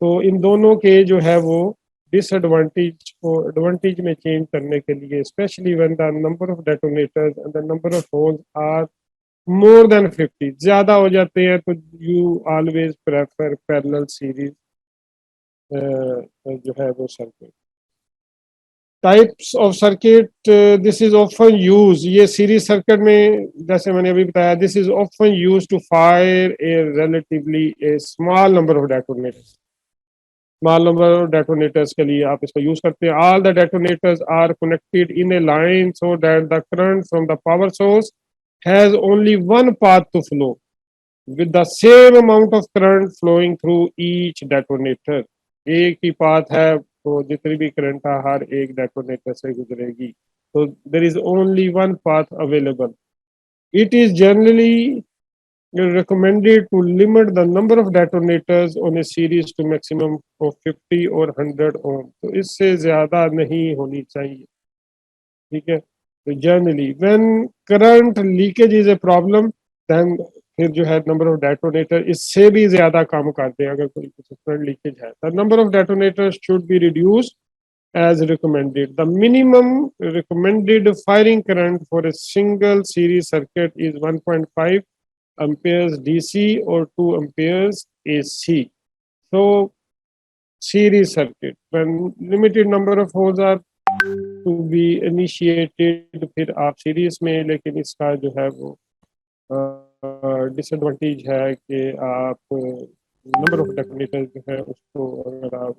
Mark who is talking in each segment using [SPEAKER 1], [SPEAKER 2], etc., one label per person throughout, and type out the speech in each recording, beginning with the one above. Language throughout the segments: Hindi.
[SPEAKER 1] तो इन दोनों के जो है वो डिसएडवांटेज को एडवांटेज में चेंज करने के लिए, specially when the number of detonators and the number of holes are more than 50, ज्यादा हो जाते हैं, तो you always prefer parallel series जो है वो circuit. Types of circuit, this is often use, ये सीरीज सर्किट में जैसे मैंने अभी बताया, this is often use to fire a relatively a small number of detonators. Small number of detonators के लिए आप इसको यूज करते हैं। All the detonators are connected in a line so that the current from the power source has only one path to flow with the same amount of current flowing through each detonator। एक ही पाथ है, तो जितनी भी करंट है हर एक डेटोनेटर से गुजरेगी। तो there is only one path available. It is generally recommended to limit the number of detonators on a series to maximum of 50 or 100 ohm। तो इससे ज्यादा नहीं होनी चाहिए, ठीक है। तो generally when current leakage is a problem, then फिर जो है नंबर ऑफ डेटोनेटर इससे भी ज्यादा काम करते हैं। अगर कोई करंट लीकेज है, the number of detonators should be reduced as recommended। The minimum recommended firing current for a single series circuit is 1.5 amperes DC or 2 amperes AC। So series circuit when limited number of holes are to be initiated, फिर आप सीरीज में, लेकिन इसका जो है वो डिसएडवांटेज है कि आप नंबर ऑफ डेटोनेटर जो है उसको अगर आप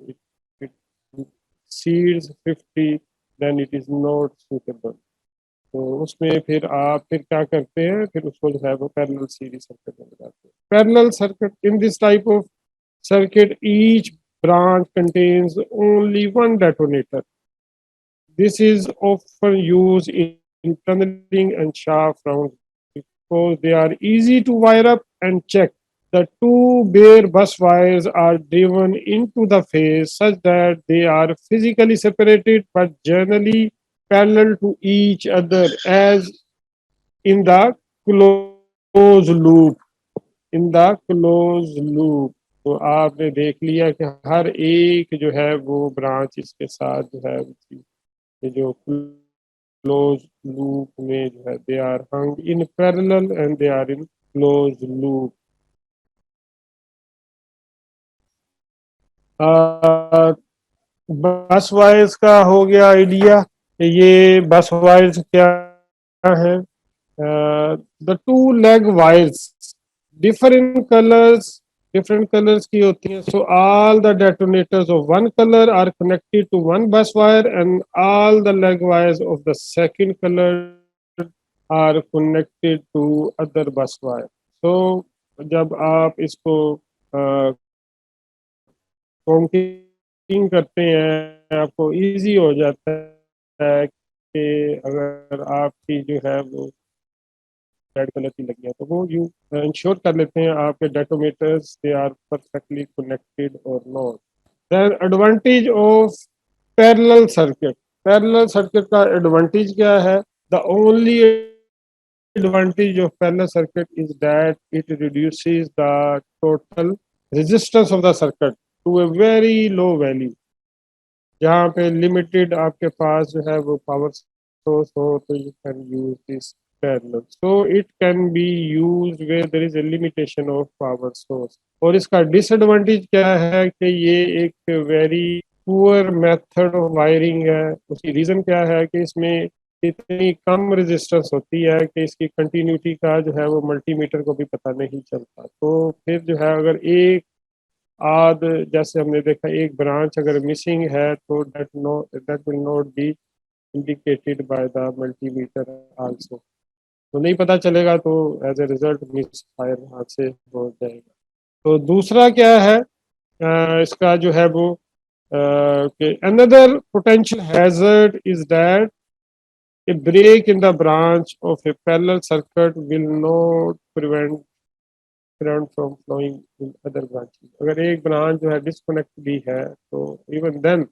[SPEAKER 1] exceeds 50, then it is not suitable. तो उसमें फिर आप फिर क्या करते हैं, फिर उसको जो है वो पैरेलल सीरीज सर्किट में लगाते हैं। Parallel circuit, in this type of circuit each branch contains only one detonator। This is often used in tunneling and shaft rounds because they are easy to wire up and check। The two bare bus wires are driven into the phase such that they are physically separated but generally parallel to each other as in the closed loop। In the closed loop। तो आपने देख लिया कि हर एक जो है वो ब्रांच इसके साथ जो है ये जो क्लोज लूप में जो है they are hung in parallel and they are in close loop. Bus wires का हो गया आइडिया। ये बस वायर्स क्या है? The two leg wires differ in colours, different colours की होती हैं। So all the detonators of one colour are connected to one bus wire and all the leg wires of the second colour are connected to other bus wire. तो जब आप इसको काउंटिंग करते हैं, आपको इजी हो जाता है कि अगर आपकी जो है वो रेड कलर की लगी है तो वो यू इंश्योर कर लेते हैं आपके detonators they are perfectly connected और not. Then advantage of parallel circuit. Parallel circuit का एडवांटेज क्या है? The only advantage of parallel circuit is that it reduces the total resistance of the circuit to a very low value। जहाँ पे लिमिटेड आपके पास जो है वो पावर सोर्स हो तो you can use this parallel. So it can be used where there is a limitation of power source। और इसका डिसएडवांटेज क्या है कि ये एक very poor method of wiring है। उसकी रीजन क्या है कि इसमें इतनी कम रेजिस्टेंस होती है कि इसकी कंटिन्यूटी का जो है वो मल्टीमीटर को भी पता नहीं चलता। तो फिर जो है अगर एक आद जैसे हमने देखा एक ब्रांच अगर मिसिंग है तो that will not be indicated by the multimeter also. तो नहीं पता चलेगा, तो as a result misfire हाथ से हो जाएगा। तो दूसरा क्या है इसका जो है वो कि another potential hazard is that a break in the branch of a parallel circuit will not prevent current from flowing in other branches। अगर एक ब्रांच जो है डिस्कनेक्ट भी है तो इवन देन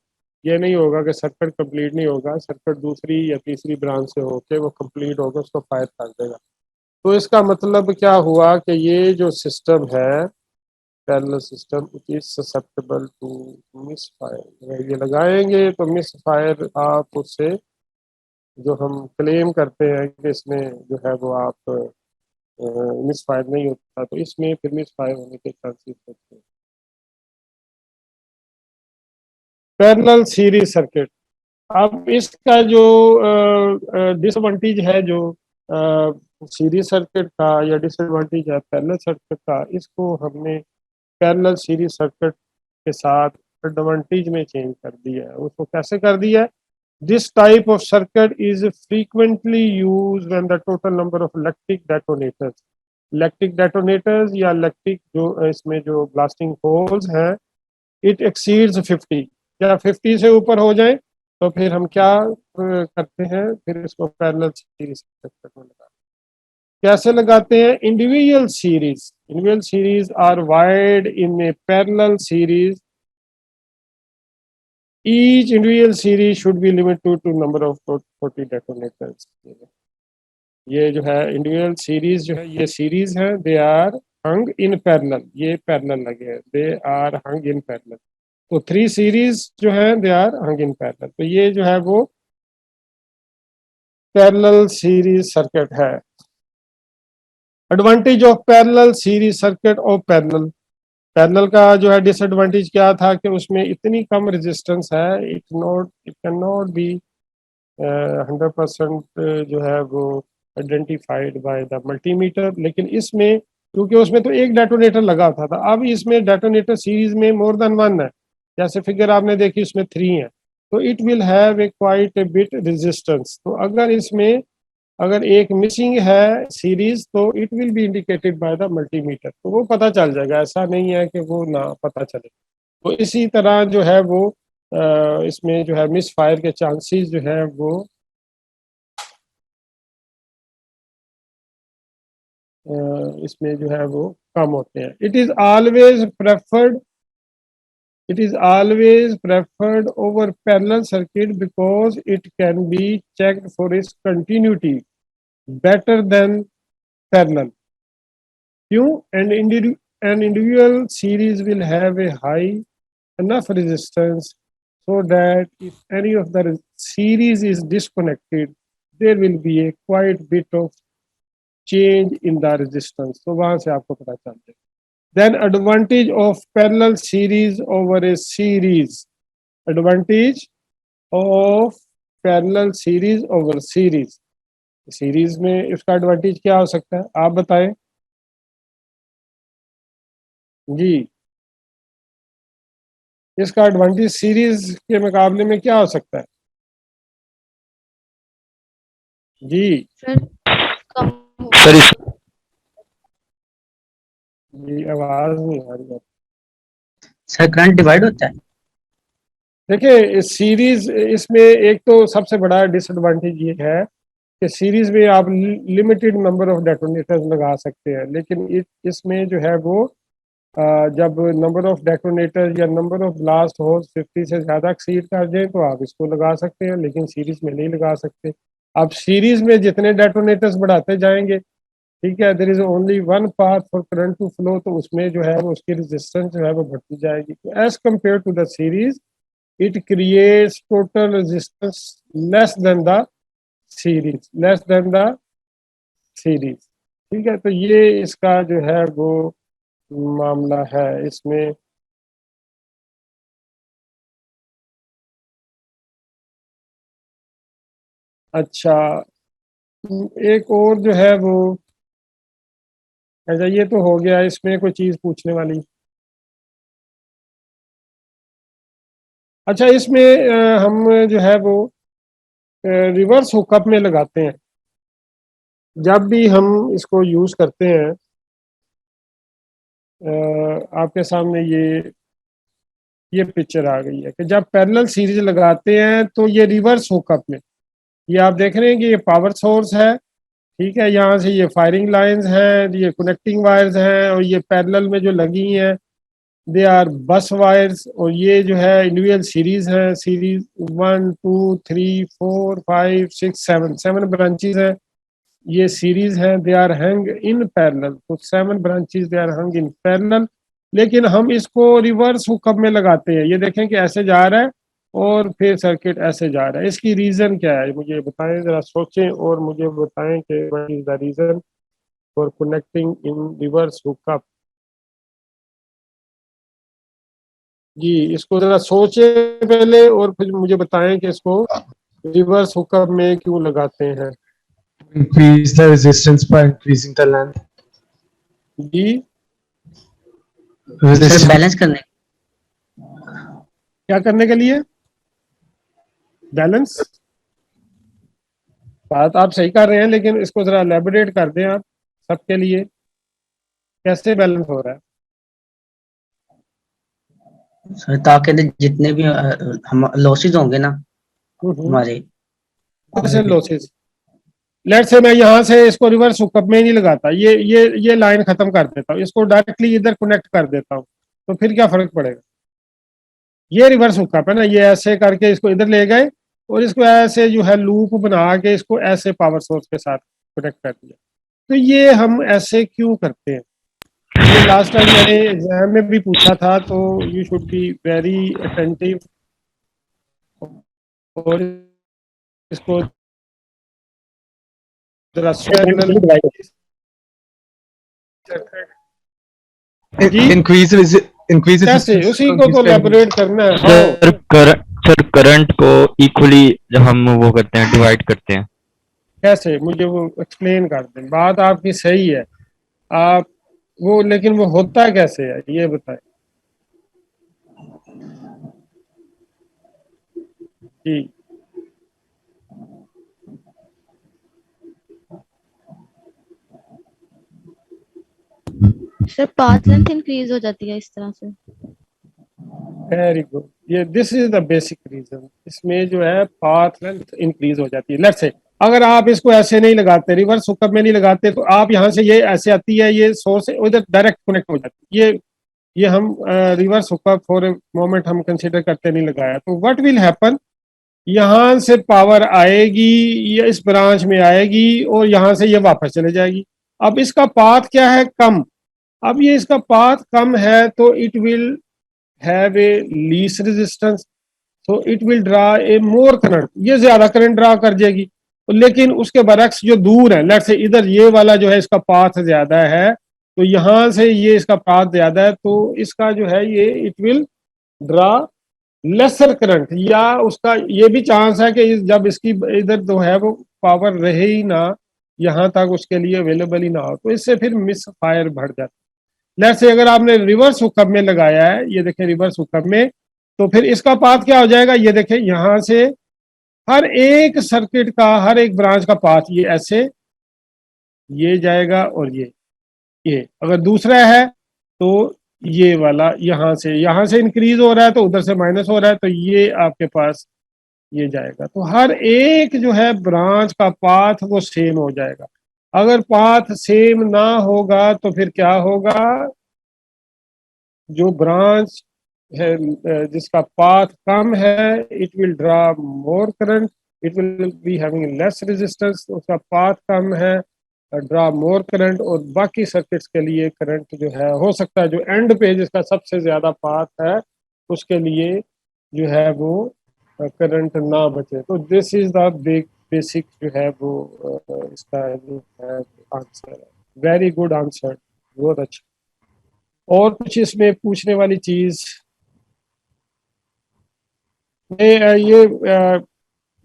[SPEAKER 1] ये नहीं होगा कि सर्किट कंप्लीट नहीं होगा, सर्किट दूसरी या तीसरी ब्रांच से होके वो कंप्लीट होगा, उसको फायर कर देगा। तो इसका मतलब क्या हुआ कि ये जो सिस्टम है parallel system it is susceptible to misfire. अगर ये लगाएंगे तो मिस फायर आप उससे जो हम क्लेम करते हैं कि इसमें जो है वो आप मिस फायर नहीं होता, तो इसमें फिर मिस फायर होने के चांसेस होते हैं। पैरेलल सीरीज सर्किट, अब इसका जो डिसएडवांटेज है जो सीरीज सर्किट का या डिसएडवांटेज है पैरेलल सर्किट का, इसको हमने पैरेलल सीरीज सर्किट के साथ एडवांटेज में चेंज कर दिया है। उसको कैसे कर दिया है? This type of circuit is frequently use when the total number of electric detonators या इलेक्ट्रिक जो इसमें जो ब्लास्टिंग होल्स हैं इट एक्सीड्स 50, या 50 से ऊपर हो जाए तो फिर हम क्या करते हैं, फिर इसको पैरेलल सीरीज सर्किट में लगाते हैं। कैसे लगाते हैं? Individual series are wired in a parallel series, each individual series should be limited to number of 40 detonators। ये जो है इंडिविजुअल सीरीज जो है ये सीरीज है, they are hung in parallel, ये पैरेलल लगे हैं, they are hung in parallel. तो 3 सीरीज जो है they are hung in parallel, तो ये जो है वो पैरेलल सीरीज सर्किट है। Advantage of parallel series circuit और पैरेलल का जो है डिसएडवांटेज क्या था कि उसमें इतनी कम रेजिस्टेंस है, इट कैन नॉट बी 100% जो है वो आइडेंटिफाइड बाय द मल्टीमीटर। लेकिन इसमें क्योंकि उसमें तो एक डेटोनेटर लगा था, अब इसमें डेटोनेटर सीरीज में मोर देन वन है, जैसे फिगर आपने देखी उसमें 3 है, तो it will have a quite a bit resistance. तो अगर एक मिसिंग है सीरीज तो it will be indicated by the multimeter, तो वो पता चल जाएगा, ऐसा नहीं है कि वो ना पता चले। तो इसी तरह जो है वो इसमें जो है मिस फायर के चांसेस जो है वो इसमें जो है वो कम होते हैं। It is always preferred over parallel circuit because it can be checked for its continuity better than parallel। क्यों? An individual series will have a high enough resistance so that if any of the series is disconnected, there will be a quite bit of change in the resistance। तो वहां से आपको पता चल जाएगा। Then advantage of parallel series over a series, advantage of parallel series over series, series में इसका एडवांटेज क्या हो सकता है, आप बताएं जी। इसका एडवांटेज सीरीज के मुकाबले में क्या हो सकता है जी?
[SPEAKER 2] सर
[SPEAKER 1] जी आवाज नहीं आ रही है।
[SPEAKER 2] सर करंट डिवाइड होता है।
[SPEAKER 1] देखिए सीरीज इसमें एक तो सबसे बड़ा डिसएडवांटेज ये है कि सीरीज में आप लिमिटेड नंबर ऑफ डेटोनेटर्स लगा सकते हैं, लेकिन इसमें जो है वो जब नंबर ऑफ डेटोनेटर या नंबर ऑफ ब्लास्ट होल्स 50 से ज़्यादा एक्सीड कर जाए तो आप इसको लगा सकते हैं, लेकिन सीरीज में नहीं लगा सकते। आप सीरीज में जितने डेटोनेटर्स बढ़ाते जाएंगे, ठीक है, there is only one path for current to flow, तो उसमें जो है वो उसकी रेजिस्टेंस जो है वो बढ़ती जाएगी। तो as compare to the series it creates total resistance less than the series. ठीक है, तो ये इसका जो है वो मामला है इसमें। अच्छा, एक और जो है वो, अच्छा ये तो हो गया, इसमें कोई चीज पूछने वाली? अच्छा इसमें हम जो है वो रिवर्स हुकअप में लगाते हैं। जब भी हम इसको यूज करते हैं, आपके सामने ये पिक्चर आ गई है कि जब पैरेलल सीरीज लगाते हैं तो ये रिवर्स हुकअप में, ये आप देख रहे हैं कि ये पावर सोर्स है, ठीक है, यहाँ से ये फायरिंग लाइंस हैं, ये कनेक्टिंग वायर्स हैं, और ये पैरेलल में जो लगी हैं दे आर बस वायर्स, और ये जो है इंडिविजुअल सीरीज है, सीरीज 1 2 3 4 5 6 7 ब्रांचेस हैं, ये सीरीज है, they are hang in parallel, तो 7 branches they are hung in parallel. लेकिन हम इसको रिवर्स हुकअप में लगाते हैं। ये देखें कि ऐसे जा रहा है और फिर सर्किट ऐसे जा रहा है। इसकी रीजन क्या है मुझे बताएं, जरा सोचें और मुझे बताएं कि what is the reason for connecting in reverse hookup. जी, इसको जरा सोचें पहले और फिर मुझे बताएं कि इसको रिवर्स हुकअप में क्यों लगाते हैं।
[SPEAKER 3] Increase the resistance by increasing the length.
[SPEAKER 1] जी,
[SPEAKER 2] सर
[SPEAKER 3] Resistance.
[SPEAKER 2] बैलेंस करने
[SPEAKER 1] क्या करने के लिए? बैलेंस। बात आप सही कर रहे हैं, लेकिन इसको जरा एलेबोरेट कर दें आप सबके लिए, कैसे बैलेंस हो रहा है।
[SPEAKER 2] सर, ताकि जितने भी हम लॉसेज होंगे ना हमारे,
[SPEAKER 1] जैसे लॉसेस, लेट से मैं यहाँ से इसको रिवर्स हुकअप में नहीं लगाता, ये लाइन खत्म कर देता हूँ, इसको डायरेक्टली इधर कनेक्ट कर देता हूँ, तो फिर क्या फर्क पड़ेगा? ये रिवर्स हुकअप है ना, ये ऐसे करके इसको इधर ले गए और इसको ऐसे जो है लूप बना के इसको ऐसे पावर सोर्स के साथ कनेक्ट कर दिया। तो ये हम ऐसे क्यों करते हैं? ये लास्ट टाइम मैंने एग्जाम में भी पूछा था, तो you should be very attentive और इसको जरा
[SPEAKER 3] Increase
[SPEAKER 1] कैसे,
[SPEAKER 3] resistance.
[SPEAKER 1] उसी को तो एलेबोरेट करना है। हाँ,
[SPEAKER 4] सर करंट को इक्वली हम वो करते हैं, डिवाइड करते हैं।
[SPEAKER 1] कैसे, मुझे वो एक्सप्लेन कर दें। बात आपकी सही है, आप वो, लेकिन वो होता कैसे है ये बताएं जी।
[SPEAKER 5] सर पाथ लेंथ इंक्रीज हो जाती है इस तरह से।
[SPEAKER 1] वेरी गुड, ये this is the basic reason. इसमें जो है पाथ लेंथ इंक्रीज हो जाती है। लेट्स से अगर आप इसको ऐसे नहीं लगाते, रिवर्स हुकअप में नहीं लगाते, तो आप यहाँ से ये ऐसे आती है, ये सोर्स उधर डायरेक्ट कनेक्ट हो जाती है। ये हम reverse hookup for a moment हम कंसीडर करते नहीं लगाया, तो व्हाट विल हैपन, यहाँ से पावर आएगी, ये इस ब्रांच में आएगी और यहाँ से ये वापस चले जाएगी। अब इसका पाथ क्या है? कम। अब ये इसका पाथ कम है तो it will have a least resistance, so it will draw a more current, ये ज्यादा करंट ड्रा कर जाएगी। लेकिन उसके बरक्स जो दूर है, लेट से इधर ये वाला जो है इसका पाथ ज्यादा है, तो यहाँ से ये इसका पाथ ज्यादा है, तो इसका जो है ये it will draw lesser current, या उसका ये भी चांस है कि जब इसकी इधर जो है वो पावर रहे ही ना, यहाँ तक उसके लिए अवेलेबल ही ना हो, तो इससे फिर मिस फायर बढ़ जाता है। लेट्स से अगर आपने रिवर्स हुकअप में लगाया है, ये देखें रिवर्स हुकअप में, तो फिर इसका पाथ क्या हो जाएगा? ये देखें यहां से हर एक सर्किट का, हर एक ब्रांच का पाथ ये ऐसे ये जाएगा, और ये अगर दूसरा है तो ये वाला यहां से इंक्रीज हो रहा है तो उधर से माइनस हो रहा है, तो ये आपके पास ये जाएगा। तो हर एक जो है ब्रांच का पाथ वो सेम हो जाएगा। अगर पाथ सेम ना होगा तो फिर क्या होगा? जो ब्रांच है जिसका पाथ कम है, it will draw more current, it will be having less resistance, उसका पाथ कम है, ड्रा मोर करंट, और बाकी सर्किट्स के लिए करंट जो है हो सकता है जो एंड पे जिसका सबसे ज्यादा पाथ है उसके लिए जो है वो करंट ना बचे। तो this is the big basic जो है वो इसका जो है आंसर है। वेरी गुड आंसर, बहुत अच्छा। और कुछ इसमें पूछने वाली चीज? ये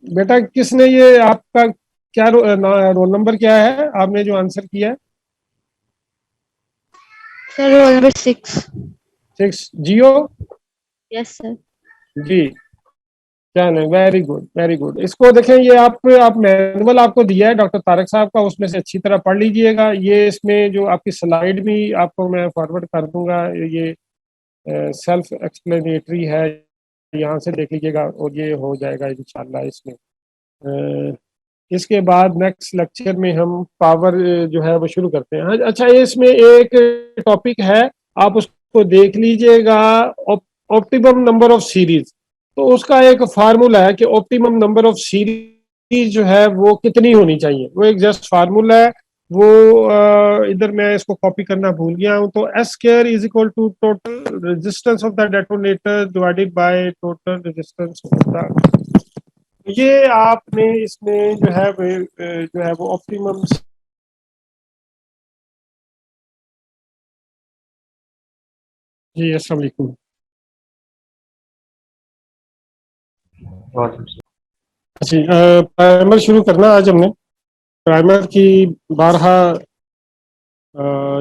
[SPEAKER 1] बेटा किसने ये आपका क्या रोल नंबर क्या है आपने जो आंसर किया है?
[SPEAKER 5] Sir roll number 6।
[SPEAKER 1] 6 जियो।
[SPEAKER 5] Yes sir.
[SPEAKER 1] जी, क्या नहीं, वेरी गुड वेरी गुड। इसको देखें, ये आप मैनुअल आपको दिया है डॉक्टर तारक साहब का, उसमें से अच्छी तरह पढ़ लीजिएगा। ये इसमें जो आपकी स्लाइड भी आपको मैं फॉरवर्ड कर दूंगा, ये सेल्फ एक्सप्लेनेटरी है, यहाँ से देख लीजिएगा और ये हो जाएगा इंशाल्लाह। इसमें इसके बाद नेक्स्ट लेक्चर में हम पावर जो है वो शुरू करते हैं। अच्छा, इसमें एक टॉपिक है, आप उसको देख लीजिएगा, ऑप्टिमम नंबर ऑफ सीरीज। तो उसका एक फार्मूला है कि ऑप्टिमम नंबर ऑफ सीरीज जो है वो कितनी होनी चाहिए, वो एक जस्ट फार्मूला है। वो इधर मैं इसको कॉपी करना भूल गया हूँ। तो S square is equal to total resistance of the detonator divided by total resistance of the, ये आपने इसमें जो है वो ऑप्टिमम। जी अस्सलाम वालेकुम। अच्छा, प्राइमर शुरू करना आज हमने। प्राइमर की बारहा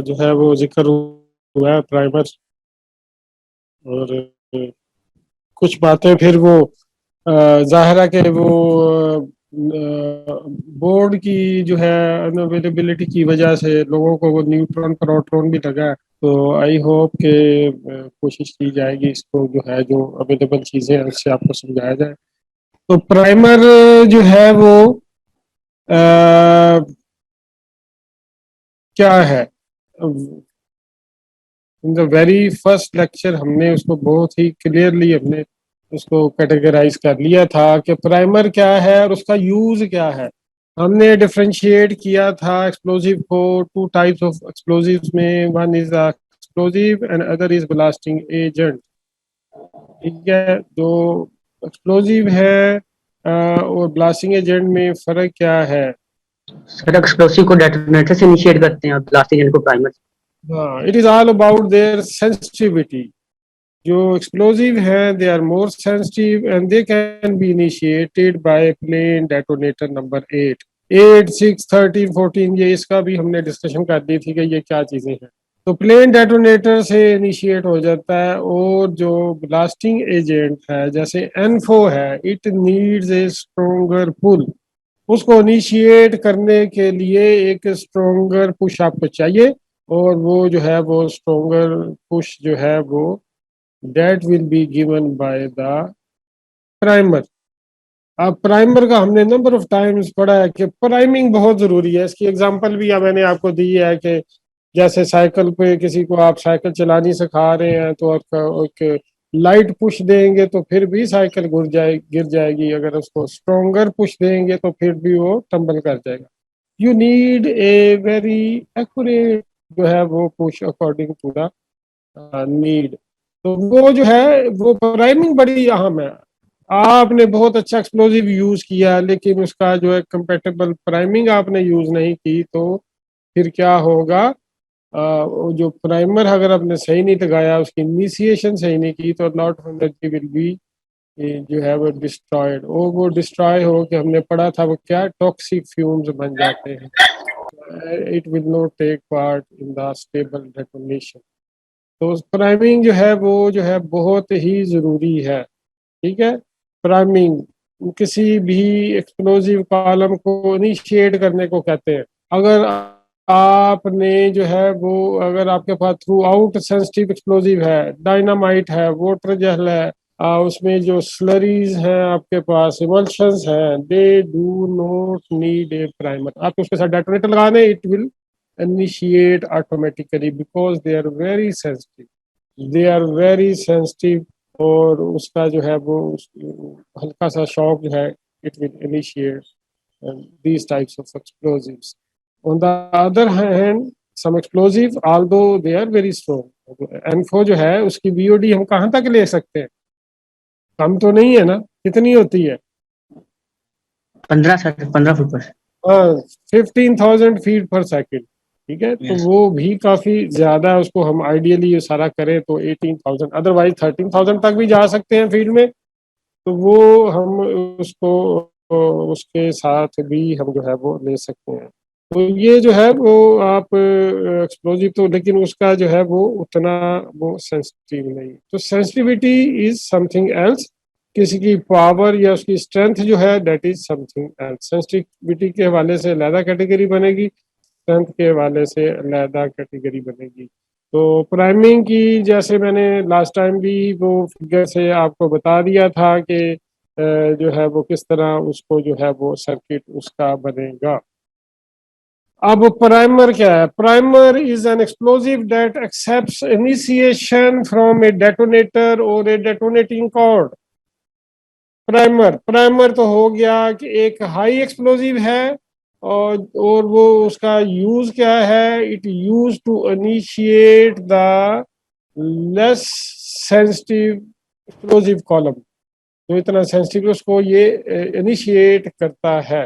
[SPEAKER 1] जो है वो जिक्र हुआ है प्राइमर, और कुछ बातें फिर वो जाहिर है कि वो बोर्ड की जो है अनअवेलेबिलिटी की वजह से लोगों को वो न्यूट्रॉन प्रोटॉन भी लगा है। तो आई होप के कोशिश की जाएगी इसको जो है जो अवेलेबल चीज़ें हैं उससे आपको समझाया जाए। तो प्राइमर जो है वो क्या है, in the very first lecture हमने उसको बहुत ही क्लियरली हमने उसको कैटेगराइज कर लिया था कि प्राइमर क्या है और उसका यूज क्या है। हमने डिफरेंशिएट किया था एक्सप्लोजिव को टू टाइप्स ऑफ एक्सप्लोजिव्स में, one is explosive and other is blasting agent. ठीक है, जो एक्सप्लोजिव है और ब्लास्टिंग एजेंट में फर्क क्या है?
[SPEAKER 2] सर एक्सप्लोसिव को डेटोनेटर से इनिशिएट करते हैं और ब्लास्टिंग एजेंट को प्राइमर से।
[SPEAKER 1] हाँ, it is all about their sensitivity. जो एक्सप्लोजिव हैं they are more sensitive and they can be initiated by plain detonator number 8, 8, 6, 13, 14। ये इसका भी हमने डिस्कशन कर दी थी कि ये क्या चीजें हैं। तो प्लेन डेटोनेटर से इनिशिएट हो जाता है, और जो ब्लास्टिंग एजेंट है जैसे एनफो है, इट नीड्स ए स्ट्रोंगर पुल। उसको इनिशिएट करने के लिए एक स्ट्रोंगर पुश आपको चाहिए, और वो जो है वो स्ट्रोंगर पुश जो है वो that will be given by the primer। अब प्राइमर का हमने नंबर ऑफ टाइम्स पढ़ा है कि प्राइमिंग बहुत जरूरी है। इसकी एग्जांपल भी मैंने आपको दी है कि जैसे साइकिल पे किसी को आप साइकिल चलानी सिखा रहे हैं तो एक लाइट पुश देंगे तो फिर भी साइकिल गिर जाएगी, अगर उसको स्ट्रोंगर पुश देंगे तो फिर भी वो टम्बल कर जाएगा। You need a very accurate जो है वो push according to the need. तो वो जो है वो प्राइमिंग बड़ी अहम है। आपने बहुत अच्छा एक्सप्लोजिव यूज किया लेकिन उसका जो है कंपेटेबल प्राइमिंग आपने यूज नहीं की, तो फिर क्या होगा? वो जो प्राइमर अगर आपने सही नहीं लगाया, उसकी इनिशिएशन सही नहीं की, तो lot of energy will be जो है वो डिस्ट्रॉयड। वो डिस्ट्रॉय हो के हमने पढ़ा था वो क्या टॉक्सिक फ्यूम्स बन जाते हैं। It will not take part in the stable detonation. तो प्राइमिंग जो है वो जो है बहुत ही ज़रूरी है। ठीक है, प्राइमिंग किसी भी एक्सप्लोजिव कॉलम को इनिशिएट करने को कहते हैं। अगर आपने जो है वो अगर आपके pass through out sensitive explosive है, डायनामाइट है, वाटर जेल है, उसमें जो स्लरीज हैं आपके पास, इमल्शंस हैं, they do not need a primer. आप उसके साथ डेटोनेटर लगा दें, it will initiate automatically because they are very sensitive, they are very sensitive। और उसका जो है वो हल्का सा शॉक जो है it will initiate these types of explosives। on the other hand some explosive although they are very strong, N4 जो है उसकी BOD हम कहाँ तक ले सकते हैं? कम तो नहीं है ना, कितनी होती है?
[SPEAKER 2] 15 फुट पर।
[SPEAKER 1] 15,000 फीट पर सेकेंड। ठीक है, तो वो भी काफी ज्यादा है। उसको हम आइडियली सारा करें तो 18,000, अदरवाइज 13,000 तक भी जा सकते हैं फील्ड में। तो वो हम उसको उसके साथ भी हम जो है वो ले सकते हैं। तो ये जो है वो आप एक्सप्लोजिव तो, लेकिन उसका जो है वो उतना वो सेंसिटिव नहीं। तो सेंसिटिविटी इज समथिंग एल्स। किसी की पावर या उसकी स्ट्रेंथ जो है that is something else. Sensitivity के हवाले से अलहदा कैटेगरी बनेगी, स्ट्रेंथ के हवाले से अलहदा कैटेगरी बनेगी। तो प्राइमिंग की जैसे मैंने लास्ट टाइम भी वो फिगर से आपको बता दिया था कि जो है वो किस तरह उसको जो है वो सर्किट उसका बनेगा। अब प्राइमर क्या है? Primer is an explosive that accepts initiation from A detonator और ए डेटोनेटिंग कॉर्ड। प्राइमर तो हो गया कि एक हाई एक्सप्लोजिव है और वो उसका यूज क्या है, it use to initiate the less sensitive explosive column, जो इतना सेंसिटिव उसको ये इनिशिएट करता है।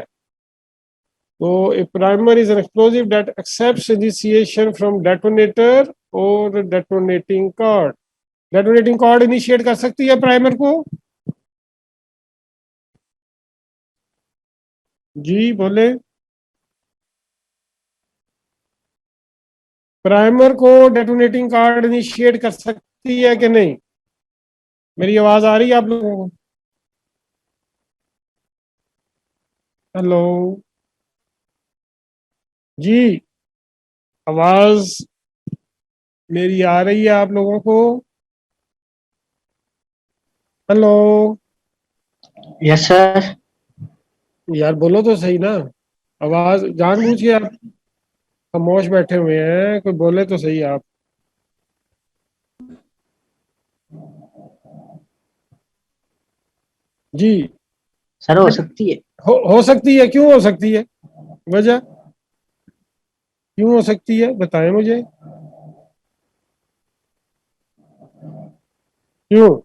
[SPEAKER 1] तो a primer is an explosive that accepts initiation from detonator और detonating cord. Detonating cord initiate कर सकती है प्राइमर को? जी बोले। प्राइमर को डेटोनेटिंग कार्ड इनिशिएट कर सकती है कि नहीं? मेरी आवाज आ रही है आप लोगों को? हेलो जी, आवाज मेरी आ रही है आप लोगों को? Hello
[SPEAKER 2] yes sir.
[SPEAKER 1] यार बोलो तो सही ना, आवाज जानबूझ के आप खामोश बैठे हुए हैं, कोई बोले तो सही आप। जी
[SPEAKER 2] सर हो सकती है।
[SPEAKER 1] हो सकती है, क्यों हो सकती है? वजह क्यों हो सकती है बताएं मुझे, क्यों?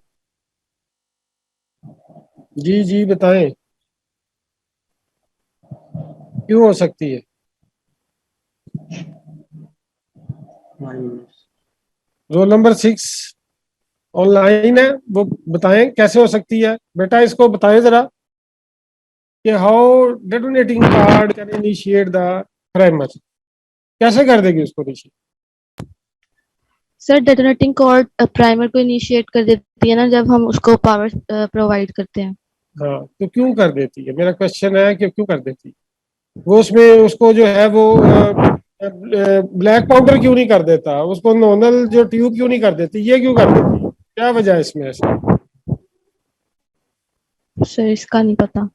[SPEAKER 1] जी जी बताएं, क्यों हो सकती है? रोल नंबर 6 ऑनलाइन है, वो बताएं कैसे हो सकती है। बेटा इसको बताएं जरा कि how detonating cord can initiate the primer, कैसे कर देगी उसको initiate?
[SPEAKER 5] Sir detonating cord primer को इनिशिएट कर देती है ना जब हम उसको पावर प्रोवाइड करते हैं।
[SPEAKER 1] हाँ तो क्यों कर देती है, मेरा क्वेश्चन है कि क्यों कर देती है? वो उसमें उसको जो है वो ब्लैक पाउडर क्यों नहीं कर देता, उसको नॉर्मल जो ट्यूब क्यों नहीं कर देती, ये क्यों कर देती है? क्या वजह है इसमें ऐसे?
[SPEAKER 5] सर इसका नहीं पता।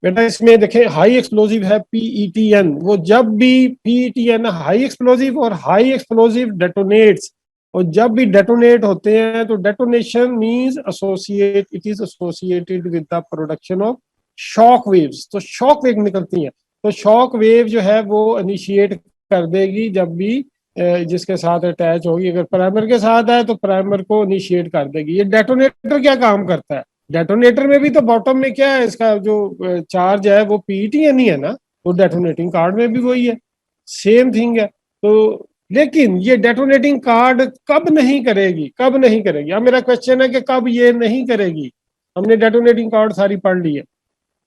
[SPEAKER 1] बेटा इसमें देखें हाई एक्सप्लोजिव है PETN, वो जब भी PETN हाई एक्सप्लोजिव और हाई एक्सप्लोजिव डेटोनेट्स, और जब भी डेटोनेट होते हैं तो detonation means associate, it is associated with the production of shock waves. तो शॉक वेव निकलती हैं, तो शॉक वेव जो है वो इनिशिएट कर देगी जब भी जिसके साथ अटैच होगी। अगर प्राइमर के साथ है तो प्राइमर को इनिशिएट कर देगी। ये डेटोनेटर क्या काम करता है? डेटोनेटर में भी तो बॉटम में क्या है, इसका जो चार्ज है वो PETN ही है ना, तो डेटोनेटिंग कार्ड में भी वही है, सेम थिंग है। तो लेकिन ये डेटोनेटिंग कार्ड कब नहीं करेगी, कब नहीं करेगी? अब मेरा क्वेश्चन है कि कब ये नहीं करेगी। हमने डेटोनेटिंग कार्ड सारी पढ़ ली है,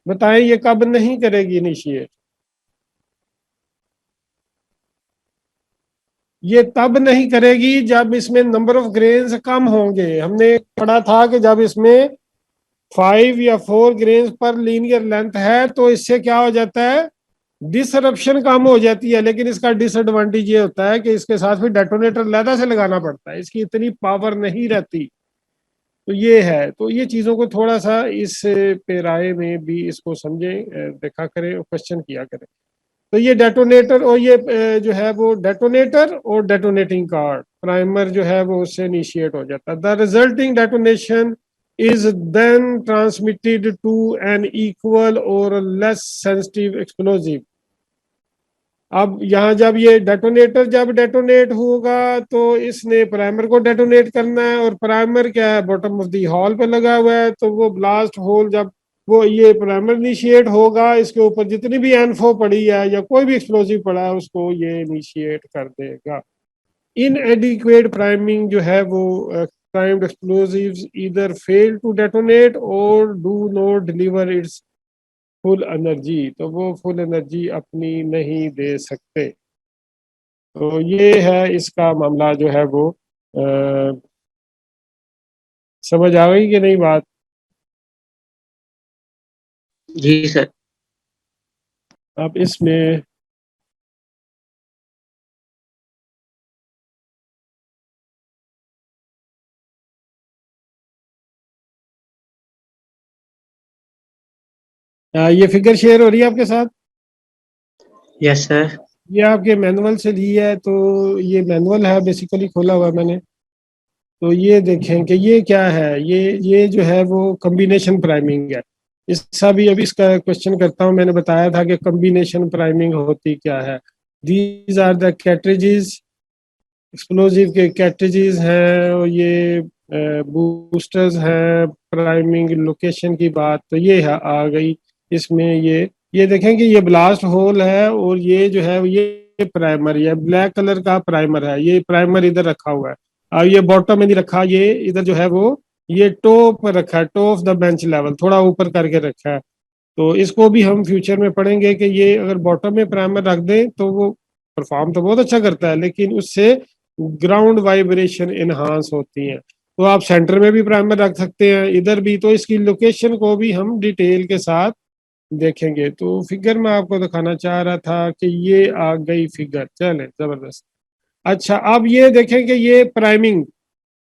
[SPEAKER 1] बताएं ये कब नहीं करेगी इनिशिएट? ये तब नहीं करेगी जब इसमें नंबर ऑफ ग्रेन्स कम होंगे। हमने पढ़ा था कि जब इसमें 5 या 4 ग्रेन्स पर लीनियर लेंथ है तो इससे क्या हो जाता है, डिसरप्शन कम हो जाती है। लेकिन इसका डिसएडवांटेज ये होता है कि इसके साथ फिर डेटोनेटर लैदा से लगाना पड़ता है, इसकी इतनी पावर नहीं रहती। तो ये है, तो ये चीजों को थोड़ा सा इस पेराए में भी इसको समझें, देखा करें, क्वेश्चन किया करें। तो ये डेटोनेटर और ये जो है वो डेटोनेटर और डेटोनेटिंग कार्ड, प्राइमर जो है वो उससे इनिशिएट हो जाता है। The resulting detonation is then transmitted to an equal or less sensitive explosive। अब यहाँ जब ये डेटोनेटर जब डेटोनेट होगा तो इसने प्राइमर को डेटोनेट करना है, और प्राइमर क्या है, बॉटम ऑफ दी हॉल पे लगा हुआ है। तो वो ब्लास्ट होल जब वो ये प्राइमर इनिशिएट होगा, इसके ऊपर जितनी भी एनफो पड़ी है या कोई भी एक्सप्लोजिव पड़ा है उसको ये इनिशिएट कर देगा। इनएडिक्वेट प्राइमिंग जो है वो primed explosives either fail to detonate or do not deliver its full energy। तो वो फुल एनर्जी अपनी नहीं दे सकते। तो ये है इसका मामला जो है वो समझ आ गई कि नहीं बात?
[SPEAKER 2] जी सर।
[SPEAKER 1] अब इसमें ये फिगर शेयर हो रही है आपके साथ?
[SPEAKER 2] Yes sir.
[SPEAKER 1] ये आपके मैनुअल से ली है, तो ये मैनुअल है बेसिकली, खोला हुआ है मैंने। तो ये देखें कि ये क्या है, ये जो है वो कॉम्बिनेशन प्राइमिंग है। इसका भी अभी इसका क्वेश्चन करता हूँ। मैंने बताया था कि कॉम्बिनेशन प्राइमिंग होती क्या है। दीज आर द कैट्रिजेस, एक्सप्लोजिव के कैट्रिजेस हैं, और ये बूस्टर्स हैं। प्राइमिंग लोकेशन की बात तो ये है आ गई इसमें। ये देखें कि ये ब्लास्ट होल है, और ये जो है ये प्राइमर, ये ब्लैक कलर का प्राइमर है। ये प्राइमर इधर रखा हुआ है, अब ये बॉटम में नहीं रखा, ये इधर जो है वो ये टॉप पर रखा है, top of the bench level, थोड़ा ऊपर करके रखा है। तो इसको भी हम फ्यूचर में पढ़ेंगे कि ये अगर बॉटम में प्राइमर रख दें तो वो परफॉर्म तो बहुत अच्छा करता है, लेकिन उससे ग्राउंड वाइब्रेशन इनहांस होती है। तो आप सेंटर में भी प्राइमर रख सकते हैं, इधर भी। तो इसकी लोकेशन को भी हम डिटेल के साथ देखेंगे। तो फिगर मैं आपको दिखाना चाह रहा था कि ये आ गई फिगर, चले जबरदस्त। अच्छा, अब ये देखें कि ये प्राइमिंग,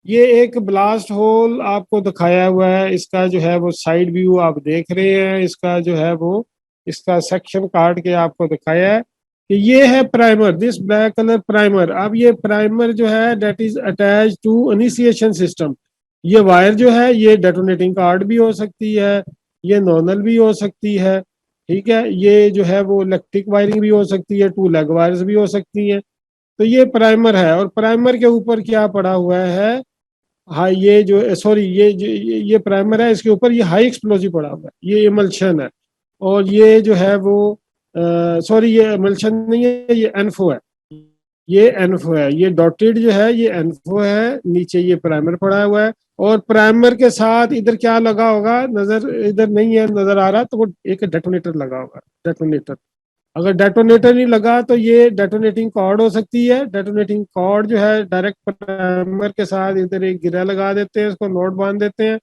[SPEAKER 1] ये एक ब्लास्ट होल आपको दिखाया हुआ है। इसका जो है वो साइड व्यू आप देख रहे हैं, इसका जो है वो इसका सेक्शन काट के आपको दिखाया है कि ये है primer, this black colour primer. अब ये प्राइमर जो है that is attach to initiation system. ये वायर जो है ये डेटोनेटिंग कार्ड भी हो सकती है, ये नॉर्मल भी हो सकती है, ठीक है। ये जो है वो इलेक्ट्रिक वायरिंग भी हो सकती है, टू लेग वायर्स भी हो सकती हैं। तो ये प्राइमर है, और प्राइमर के ऊपर क्या पड़ा हुआ है, हाँ ये जो सॉरी ये प्राइमर है, इसके ऊपर ये हाई एक्सप्लोजिव पड़ा हुआ है, ये इमल्शन है। और ये जो है वो सॉरी ये इमल्शन नहीं है, ये एनफो है, ये एनफो है। ये डॉटेड जो है ये एनफो है, नीचे ये प्राइमर पड़ा हुआ है। और प्राइमर के साथ इधर क्या लगा होगा, नजर इधर नहीं है नजर आ रहा, तो वो एक डेटोनेटर लगा होगा, डेटोनेटर। अगर डेटोनेटर नहीं लगा तो ये डेटोनेटिंग कॉर्ड हो सकती है। डेटोनेटिंग कॉर्ड जो है डायरेक्ट प्राइमर के साथ इधर एक गिरा लगा देते हैं, उसको नोट बांध देते हैं।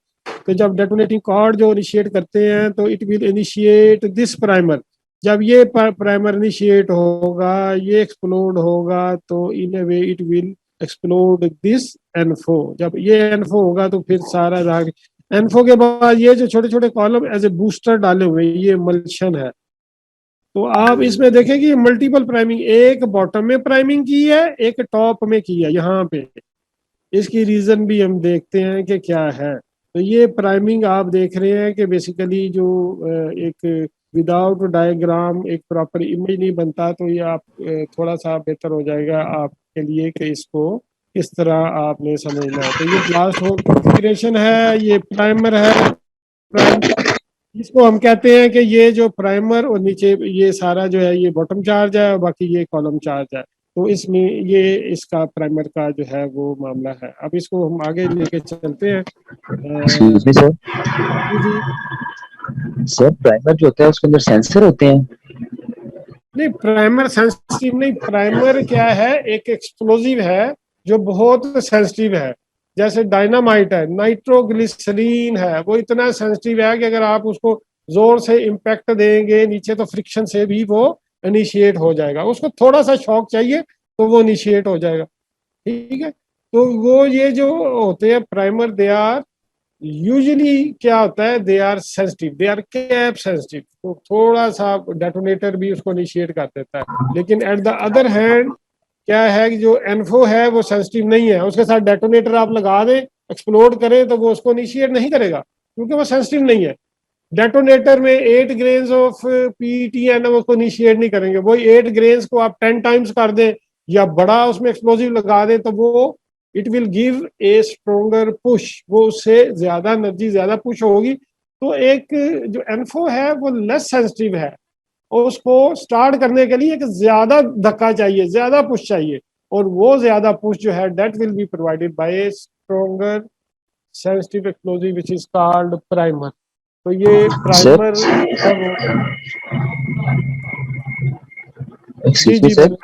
[SPEAKER 1] तो जब डेटोनेटिंग कॉर्ड जो इनिशिएट करते हैं तो it will initiate this primer. जब ये प्राइमर इनिशिएट होगा, ये एक्सप्लोड होगा, तो in a way it will explode this ANFO. जब ये एनफो होगा तो फिर सारा एनफो के बाद ये जो छोटे छोटे कॉलम एज ए बूस्टर डाले हुए ये मल्शन है। तो आप इसमें देखें कि मल्टीपल प्राइमिंग, एक बॉटम में प्राइमिंग की है, एक टॉप में की है यहाँ पे। इसकी रीजन भी हम देखते हैं कि क्या है। तो ये प्राइमिंग आप देख रहे हैं कि बेसिकली जो एक विदाउट डायग्राम एक प्रॉपर इमेज नहीं बनता, तो ये आप थोड़ा सा बेहतर हो जाएगा आपके लिए कि इसको किस तरह आपने समझना है। तो ये ब्लास्ट होल कॉन्फ़िगरेशन है, ये प्राइमर है। इसको हम कहते हैं कि ये जो प्राइमर और नीचे ये सारा जो है ये बॉटम चार्ज है, और बाकी ये कॉलम चार्ज है। तो इसमें ये इसका प्राइमर का जो है वो मामला है। अब इसको हम आगे लेके चलते हैं।
[SPEAKER 6] Excuse me sir.
[SPEAKER 1] जी
[SPEAKER 6] सर प्राइमर जो होता है उसके अंदर सेंसर होते हैं?
[SPEAKER 1] नहीं, प्राइमर सेंसिटिव नहीं। प्राइमर क्या है, एक एक्सप्लोजिव है जो बहुत सेंसिटिव है। जैसे डायनामाइट है, नाइट्रोग्लिसरीन है, वो इतना सेंसिटिव है कि अगर आप उसको जोर से इम्पैक्ट देंगे नीचे तो फ्रिक्शन से भी वो इनिशिएट हो जाएगा। उसको थोड़ा सा शॉक चाहिए तो वो इनिशिएट हो जाएगा, ठीक है। तो वो ये जो होते हैं प्राइमर, दे आर यूजुअली क्या होता है, they are sensitive, they are cap sensitive. तो थोड़ा सा डेटोनेटर भी उसको इनिशिएट कर देता है। लेकिन एट द अदर हैंड क्या है कि जो एनफो है वो सेंसिटिव नहीं है, उसके साथ डेटोनेटर आप लगा दें, एक्सप्लोड करें, तो वो उसको इनिशिएट नहीं करेगा क्योंकि वो सेंसिटिव नहीं है। डेटोनेटर में 8 ग्रेन्स ऑफ पीटीएन उसको इनिशिएट नहीं करेंगे। वही 8 ग्रेन्स को आप 10 टाइम्स कर दें या बड़ा उसमें एक्सप्लोजिव लगा दें तो वो it will give a stronger push, वो उससे ज्यादा एनर्जी ज्यादा पुश होगी। तो एक जो एनफो है वो लेस सेंसिटिव है, और उसको स्टार्ट करने के लिए एक ज्यादा धक्का चाहिए, ज्यादा पुश चाहिए, और वो ज्यादा पुश जो है that will be provided by A stronger sensitive explosive which is called primer. तो ये प्राइमर है वो। जी
[SPEAKER 6] एक्सक्यूज मी
[SPEAKER 1] जी
[SPEAKER 6] सर।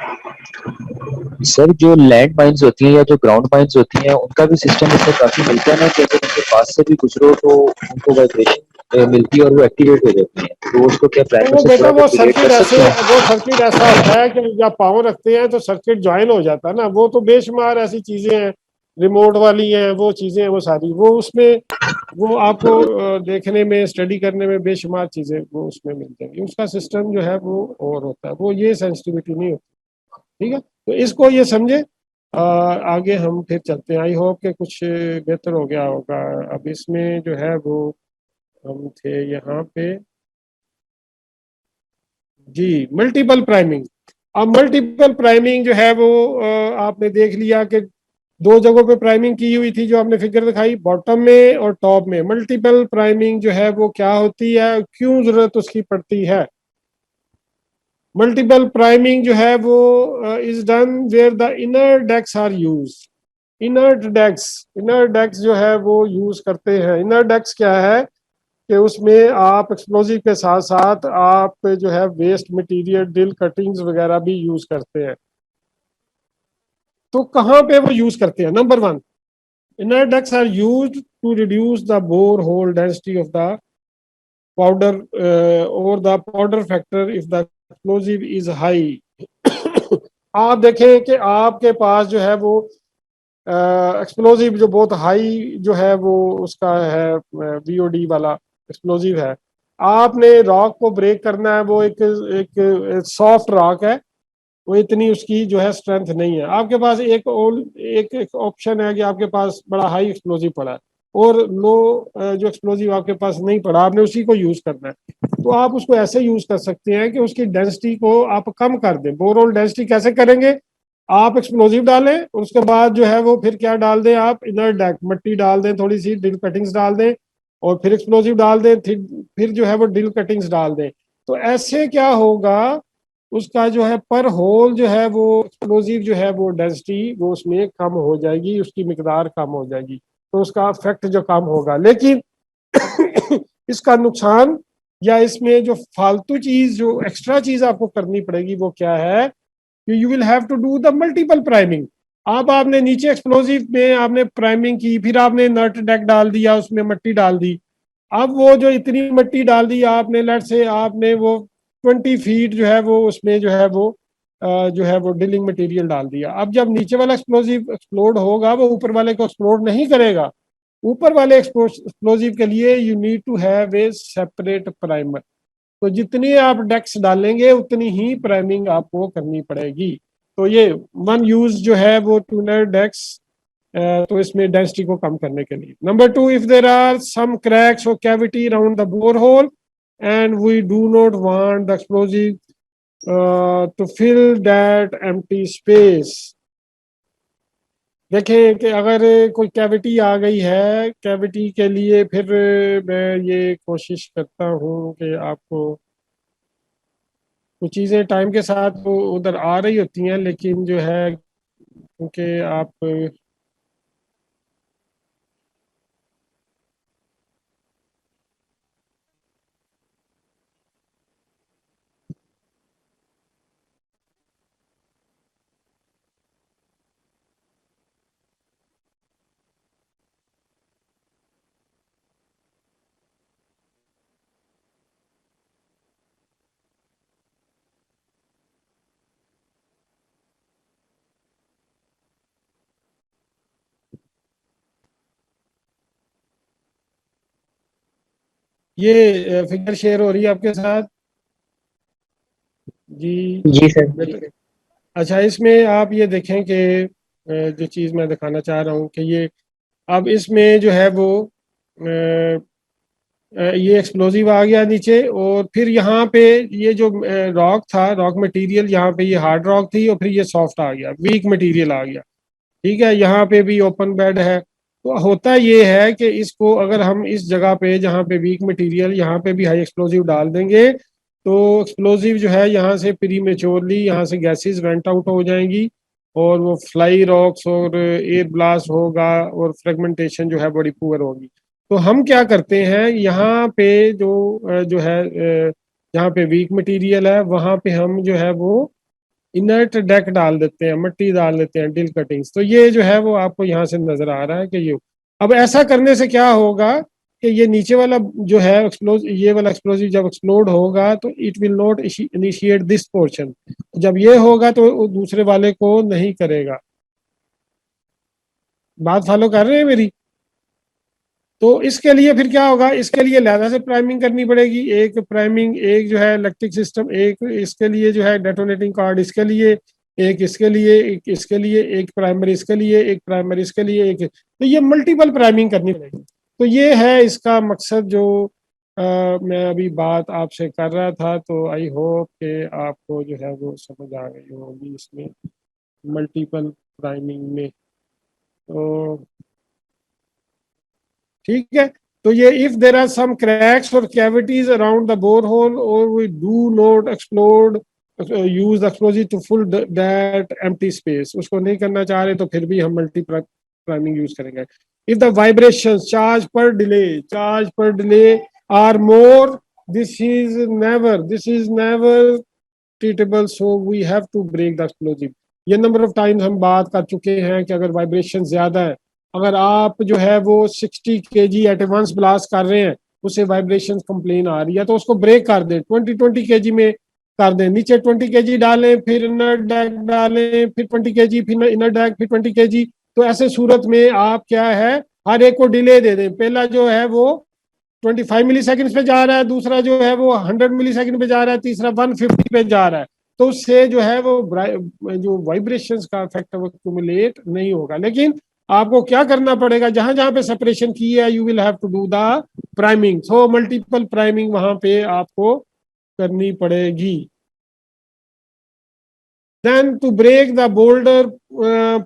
[SPEAKER 6] सर जो लैंड माइंस होती हैं या जो ग्राउंड माइंस होती हैं उनका भी सिस्टम इसमें काफी मिलता है ना, कि अगर उनके पास से भी गुजरो तो उनको वाइब्रेशन मिलती है और वो एक्टिवेट हो जाती है, तो उसको क्या
[SPEAKER 1] तो
[SPEAKER 6] प्राइमर
[SPEAKER 1] वो
[SPEAKER 6] से
[SPEAKER 1] बेटा
[SPEAKER 6] थोड़ा
[SPEAKER 1] वो
[SPEAKER 6] रेगुलेट
[SPEAKER 1] सर्किट
[SPEAKER 6] कर
[SPEAKER 1] ऐसे,
[SPEAKER 6] सकते हैं?
[SPEAKER 1] वो सर्किट ऐसा होता है कि जब पावर रखते हैं तो सर्किट ज्वाइन हो जाता है ना। वो तो बेशुमार ऐसी चीजें हैं, रिमोट वाली हैं वो चीजें हैं, वो सारी वो उसमें वो आपको देखने में स्टडी करने में बेशुमार चीजें वो उसमें मिल जाएंगी। उसका सिस्टम जो है वो और होता है, वो ये सेंसिटिविटी नहीं होती, ठीक है। तो इसको ये समझे। आगे हम फिर चलते हैं। आई होप कि कुछ बेहतर हो गया होगा। अब इसमें जो है वो हम थे यहाँ पे जी, मल्टीपल प्राइमिंग। अब मल्टीपल प्राइमिंग जो है वो आपने देख लिया कि दो जगहों पे प्राइमिंग की हुई थी, जो आपने फिगर दिखाई, बॉटम में और टॉप में। मल्टीपल प्राइमिंग जो है वो क्या होती है, क्यों जरूरत उसकी पड़ती है? मल्टीपल प्राइमिंग जो है वो is done where the inner decks are use. Inner decks जो है वो यूज करते हैं। इनर डेक्स क्या है कि उसमें आप एक्सप्लोजिव के साथ साथ आप जो है वेस्ट मटेरियल, ड्रिल कटिंग्स वगैरह भी यूज करते हैं। तो कहाँ पे वो यूज करते हैं? Number one, inner ducts are used to reduce the bore hole density of the powder or the powder factor if the explosive is high। आप देखें कि आपके पास जो है वो एक्सप्लोजिव जो बहुत हाई जो है वो उसका है, वीओडी वाला एक्सप्लोजिव है। आपने रॉक को ब्रेक करना है, वो एक एक सॉफ्ट रॉक है, वो इतनी उसकी जो है स्ट्रेंथ नहीं है। आपके पास एक ऑप्शन है कि आपके पास बड़ा हाई एक्सप्लोजिव पड़ा है और लो जो एक्सप्लोजिव आपके पास नहीं पड़ा, आपने उसी को यूज करना है। तो आप उसको ऐसे यूज कर सकते हैं कि उसकी डेंसिटी को आप कम कर दें। बोरहोल डेंसिटी कैसे करेंगे? आप एक्सप्लोजिव डालें और उसके बाद जो है वो फिर क्या डाल दें, आप इनर डेक मट्टी डाल दें, थोड़ी सी ड्रिल कटिंग्स डाल दें और फिर एक्सप्लोजिव डाल दें, फिर जो है वो ड्रिल कटिंग्स डाल दें। तो ऐसे क्या होगा, उसका जो है पर होल जो है वो एक्सप्लोजिव जो है वो डेंसिटी वो उसमें कम हो जाएगी, उसकी मिकदार कम हो जाएगी, तो उसका इफेक्ट जो कम होगा। लेकिन इसका नुकसान या इसमें जो फालतू चीज, जो एक्स्ट्रा चीज आपको करनी पड़ेगी वो क्या है, you will have to do the multiple priming. अब आपने नीचे एक्सप्लोजिव में आपने प्राइमिंग की, फिर आपने नट डेक डाल दिया, उसमें मट्टी डाल दी। अब वो जो इतनी मट्टी डाल दी आपने, लेट से आपने वो 20 फीट जो है वो उसमें जो है वो जो है वो ड्रिलिंग मटेरियल डाल दिया। अब जब नीचे वाला एक्सप्लोजिव एक्सप्लोड होगा, वो ऊपर वाले को एक्सप्लोड नहीं करेगा। ऊपर वाले एक्सप्लोजिव के लिए you need to have a separate primer. तो जितनी आप डेक्स डालेंगे उतनी ही प्राइमिंग आपको करनी पड़ेगी। तो ये वन यूज जो है वो टूनर डेक्स, तो इसमें डेंसिटी को कम करने के लिए। Number two, if there are some cracks और cavity around the bore hole and we do not want the explosive to fill that empty space. देखें कि अगर कोई कैविटी आ गई है, कैविटी के लिए फिर मैं ये कोशिश करता हूँ कि आपको कुछ चीज़ें टाइम के साथ वो उधर आ रही होती हैं, लेकिन जो है क्योंकि आप ये फिगर शेयर हो रही है आपके साथ जी?
[SPEAKER 2] जी सर।
[SPEAKER 1] अच्छा, इसमें आप ये देखें कि जो चीज़ मैं दिखाना चाह रहा हूँ कि ये अब इसमें जो है वो ये एक्सप्लोजिव आ गया नीचे, और फिर यहाँ पे ये जो रॉक था, रॉक मटेरियल, यहाँ पे ये हार्ड रॉक थी और फिर ये सॉफ्ट आ गया, वीक मटेरियल आ गया। ठीक है, यहाँ पे भी ओपन बेड है। तो होता ये है कि इसको अगर हम इस जगह पे जहाँ पे वीक मटेरियल, यहाँ पे भी हाई एक्सप्लोजिव डाल देंगे, तो एक्सप्लोजिव जो है यहाँ से प्री मेच्योरली यहाँ से गैसेस वेंट आउट हो जाएंगी और वो फ्लाई रॉक्स और एयर ब्लास्ट होगा और फ्रेगमेंटेशन जो है बड़ी पुअर होगी। तो हम क्या करते हैं, यहाँ पे जो है जहाँ पे वीक मटेरियल है वहाँ पे हम जो है वो इनर्ट डेक डाल देते हैं, मट्टी डाल देते हैं, ड्रिल कटिंग्स। तो ये जो है वो आपको यहाँ से नजर आ रहा है कि ये अब ऐसा करने से क्या होगा कि ये नीचे वाला जो है ये वाला एक्सप्लोजिव जब एक्सप्लोड होगा तो it will not initiate this portion. जब ये होगा तो दूसरे वाले को नहीं करेगा। बात फॉलो कर रहे हैं मेरी? तो इसके लिए फिर क्या होगा, इसके लिए लहदा से प्राइमिंग करनी पड़ेगी। एक प्राइमिंग, एक जो है इलेक्ट्रिक सिस्टम, एक इसके लिए जो है डेटोनेटिंग कार्ड इसके लिए, एक इसके लिए, एक इसके लिए, एक प्राइमर इसके लिए, एक प्राइमर इसके लिए, एक। तो ये मल्टीपल प्राइमिंग करनी पड़ेगी। तो ये है इसका मकसद जो मैं अभी बात आपसे कर रहा था, तो आई होप कि आपको जो है वो समझ आ गई होगी इसमें मल्टीपल प्राइमिंग में। तो ठीक है, तो ये if there are some cracks और cavities around the bore hole और we do not explode use explosive to full that empty space, उसको नहीं करना चाह रहे तो फिर भी हम मल्टी प्राइमिंग यूज करेंगे। इफ द वाइब्रेशन चार्ज पर delay are more, this is never treatable, so we have to break the explosive. ये नंबर ऑफ टाइम्स हम बात कर चुके हैं कि अगर वाइब्रेशन ज्यादा है, अगर आप जो है वो 60 kg एट वंस ब्लास्ट कर रहे हैं, उससे वाइब्रेशन कंप्लेन आ रही है, तो उसको ब्रेक कर दें, 20 kg में कर दें, नीचे 20 kg डालें, फिर इनर डैक डालें, फिर 20 kg, फिर इनर डैक, फिर 20 kg। तो ऐसे सूरत में आप क्या है, हर एक को डिले दे दें। पहला जो है वो 25 मिली सेकेंड पे जा रहा है, दूसरा जो है वो 100 मिली सेकेंड पे जा रहा है, तीसरा 150 पे जा रहा है। तो उससे जो है वो जो वाइब्रेशंस का इफेक्ट है वो एक्यूमुलेट नहीं होगा। लेकिन आपको क्या करना पड़ेगा, जहां जहां पे सेपरेशन की है, you will have to do the priming. So multiple priming वहां पे आपको करनी पड़ेगी। Then to break the boulder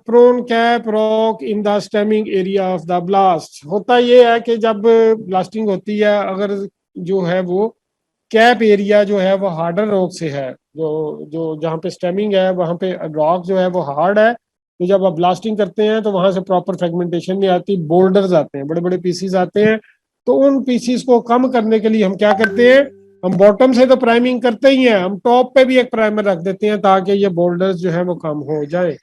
[SPEAKER 1] prone cap rock in the stemming area of the blast, होता ये है कि जब ब्लास्टिंग होती है, अगर जो है वो कैप एरिया जो है वो हार्डर रॉक से है, जो जो जहाँ पे स्टेमिंग है वहाँ पे रॉक जो है वो हार्ड है, तो जब आप ब्लास्टिंग करते हैं तो वहां से प्रॉपर फ्रेगमेंटेशन नहीं आती, बोल्डर्स आते हैं, बड़े बड़े पीसीज आते हैं। तो उन पीसीज को कम करने के लिए हम क्या करते हैं, हम बॉटम से तो प्राइमिंग करते ही हैं, हम टॉप पे भी एक प्राइमर रख देते हैं ताकि ये बोल्डर्स जो है वो कम हो जाए।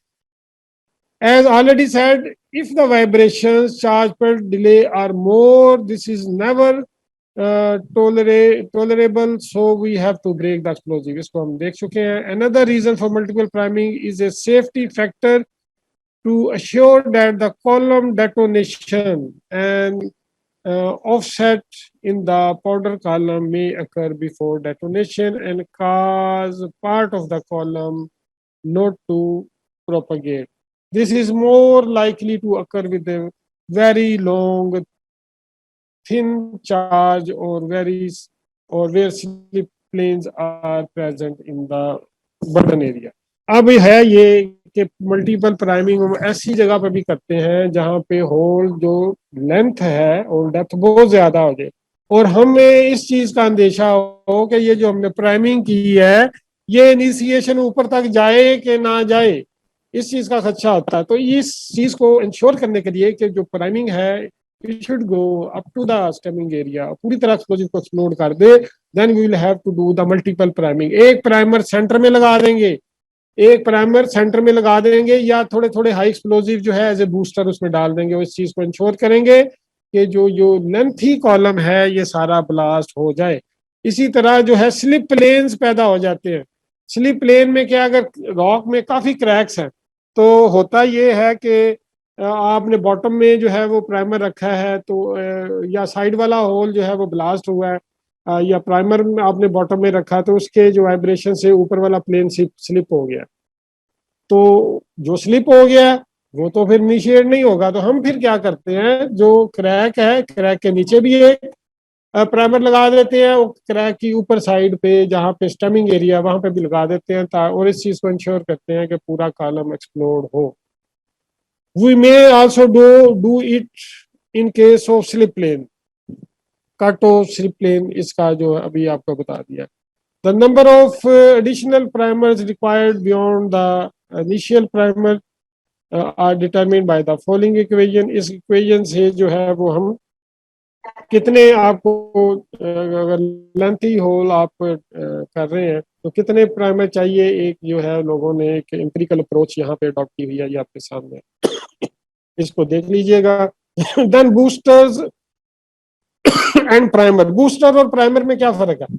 [SPEAKER 1] As already said, if the vibrations charge per delay are more, this is never tolerable, so we have to break the explosive. इसको हम देख चुके हैं। Another reason for multiple priming is a safety factor to assure that the column detonation and offset in the powder column may occur before detonation and cause part of the column not to propagate. This is more likely to occur with a very long, thin charge or where slip planes are present in the burden area. अब है ये कि मल्टीपल प्राइमिंग हम ऐसी जगह पर भी करते हैं जहां पे होल जो लेंथ है और डेप्थ बहुत ज्यादा हो जाए, और हमें इस चीज का अंदेशा हो कि ये जो हमने प्राइमिंग की है ये इनिशिएशन ऊपर तक जाए कि ना जाए, इस चीज का खदशा होता है। तो इस चीज को इंश्योर करने के लिए कि जो प्राइमिंग है it should go up to the stemming area, पूरी तरह एक्सप्लोजिव को एक्सप्लोड कर दे, then we will have to do the multiple priming. एक प्राइमर सेंटर में लगा देंगे, एक प्राइमर सेंटर में लगा देंगे, या थोड़े थोड़े हाई एक्सप्लोजिव जो है एज ए बूस्टर उसमें डाल देंगे। और इस चीज को इंश्योर करेंगे कि जो जो लेंथी कॉलम है ये सारा ब्लास्ट हो जाए। इसी तरह जो है स्लिप प्लेन्स पैदा हो जाते हैं। स्लिप प्लेन में क्या, अगर रॉक में काफी क्रैक्स हैं तो होता ये है कि आपने बॉटम में जो है वो प्राइमर रखा है, तो या साइड वाला होल जो है वो ब्लास्ट हुआ है, या प्राइमर में आपने बॉटम में रखा, तो उसके जो वाइब्रेशन से ऊपर वाला प्लेन स्लिप हो गया। तो जो स्लिप हो गया वो तो फिर इनिशिएट नहीं होगा। तो हम फिर क्या करते हैं, जो क्रैक है क्रैक के नीचे भी एक प्राइमर लगा देते हैं, और क्रैक की ऊपर साइड पे जहाँ पे स्टेमिंग एरिया वहां पे भी लगा देते हैं, और इस चीज को इंश्योर करते हैं कि पूरा कॉलम एक्सप्लोड हो। We may also do it in case of slip plane, cut off slip plane, इसका जो अभी आपको बता दिया। The number of additional primers required beyond the initial primer are determined by the following equation. इस इक्वेशन से जो है वो हम कितने आपको अगर लेंथी होल आप कर रहे हैं तो कितने प्राइमर चाहिए, एक जो है लोगों ने एक एम्पिरिकल अप्रोच यहाँ पे अडॉप्ट की हुई है, ये आपके सामने, इसको देख लीजिएगा। Then boosters and primer, booster और प्राइमर में क्या फर्क है?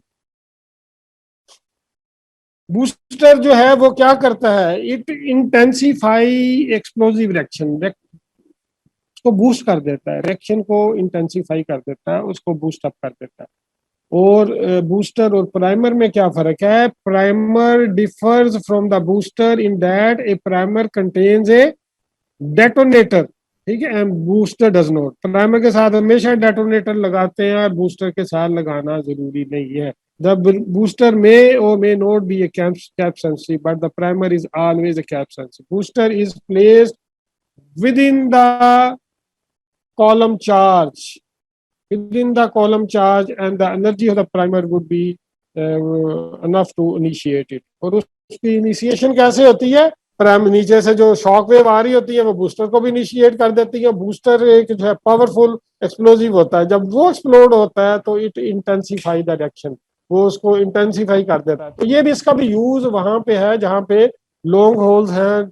[SPEAKER 1] बूस्टर जो है वो क्या करता है, इट इंटेंसिफाई एक्सप्लोजिव रिएक्शन, उसको बूस्ट कर देता है, रिएक्शन को इंटेंसिफाई कर देता है, उसको बूस्ट अप कर देता है। और बूस्टर और प्राइमर में क्या फर्क है? Primer differs from the booster in that A primer contains A detonator, ठीक है, and booster does not. Primer के साथ हमेशा डेटोनेटर लगाते हैं और बूस्टर के साथ लगाना जरूरी नहीं है। The booster may or may not be a cap sensitive, but the primer is always a cap sensitive. Booster is placed within the column charge, and the energy of the primer would be enough to initiate it. और उसकी इनिशिएशन कैसे होती है? प्राइम नीचे से जो शॉक वेव आ रही होती है वो बूस्टर को भी इनिशिएट कर देती है। बूस्टर एक जो है पावरफुल एक्सप्लोजिव होता है, जब वो एक्सप्लोड होता है तो इट इंटेंसिफाई द रिएक्शन, वो उसको इंटेंसिफाई कर देता है। तो ये भी इसका भी यूज वहां पे है जहाँ पे लॉन्ग होल्स हैं,